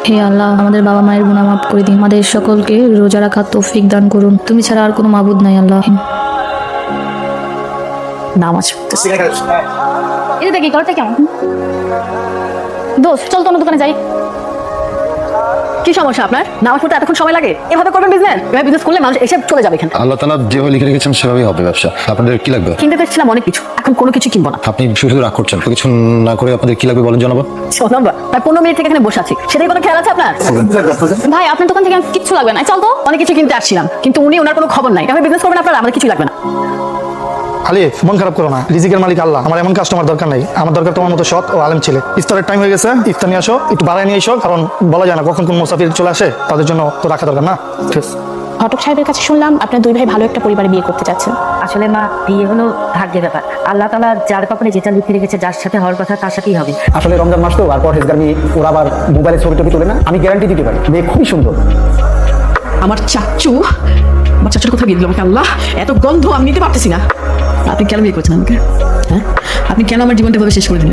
হে আল্লাহ, আমাদের বাবা মায়ের গুনাহ মাফ করে দিন। আমাদের সকলকে রোজা রাখার তৌফিক দান করুন। তুমি ছাড়া আর কোনো মাবুদ নাই আল্লাহ। নামাজ পড়তেছি। এটা দেখি ঘরটা কেমন দোস্ত, চল তো অন্য দোকানে যাই। কি সমস্যা আপনার? নামাজ পড়তে এতক্ষণ সময় লাগে? এভাবে করবেন বিজনেস? এভাবে বিজনেস করলে মানুষ এসে চলে যাবে এখানে। আল্লাহ তাআলা যেভাবে লিখে রেখেছেন সেভাবেই হবে ব্যবসা। আপনাদের কি লাগবে? কিনতে পেরেছিলাম অনেক কিছু, এখন কোনো কিছু কিনবো না। আপনি শুধু রাগ করছেন। কিছু না করে আপনাদের কি লাগবে বলেন, জানাবো। শোনাম বা প্রায় 15 মিনিট থেকে এখানে বসে আছি, সেটাই কোনো খেয়াল আছে আপনার? ভাই, আপনার দোকান থেকে কিচ্ছু লাগবে না, চল তো। অনেক কিছু কিনতে আসছিলাম, কিন্তু উনি ওনার কোনো খবর নাই। এভাবে বিজনেস করবেন আপনারা, আমাদের কিছু লাগবে না। আলী, মন খারাপ করো না, রিজিকের মালিক আল্লাহ। আমার এমন কাস্টমার দরকার নাই, আমার দরকার তোমার মতো সৎ ও আলেম ছেলে। ইফতারের টাইম হয়ে গেছে, ইফতার নিয়ে আসো, একটু বাড়ায় নিয়ে এসো, কারণ বলা যায় না কখন কোন মুসাফির চলে আসে, তাদের জন্য তো রাখা দরকার না। ঠিক আছে। ঘটক সাহেবের কাছে শুনলাম আপনার দুই ভাই ভালো একটা পরিবারে বিয়ে করতে যাচ্ছেন। আসলে মা, বিয়ে হলো ভাগ্যের ব্যাপার। আল্লাহ তাআলা যার কপালে যেটা লিখে রেখেছে, যার সাথে হওয়ার কথা তার সাথেই হবে। আসলে রমজান মাস তো, আর পরহেজগার মেয়ে, ওরা আবার মোবাইলে ছবি টবি তোলে না। আমি গ্যারান্টি দিতে পারি মেয়ে খুবই সুন্দর। আমার চাচুর কথা দিয়ে দিল আমাকে আল্লাহ। এত গন্ধ আমি নিতে পারতেছি না। আপনি কেন বিয়ে করছেন আমাকে? হ্যাঁ, আপনি কেন আমার জীবনটা ভাবে শেষ করে দিলেন?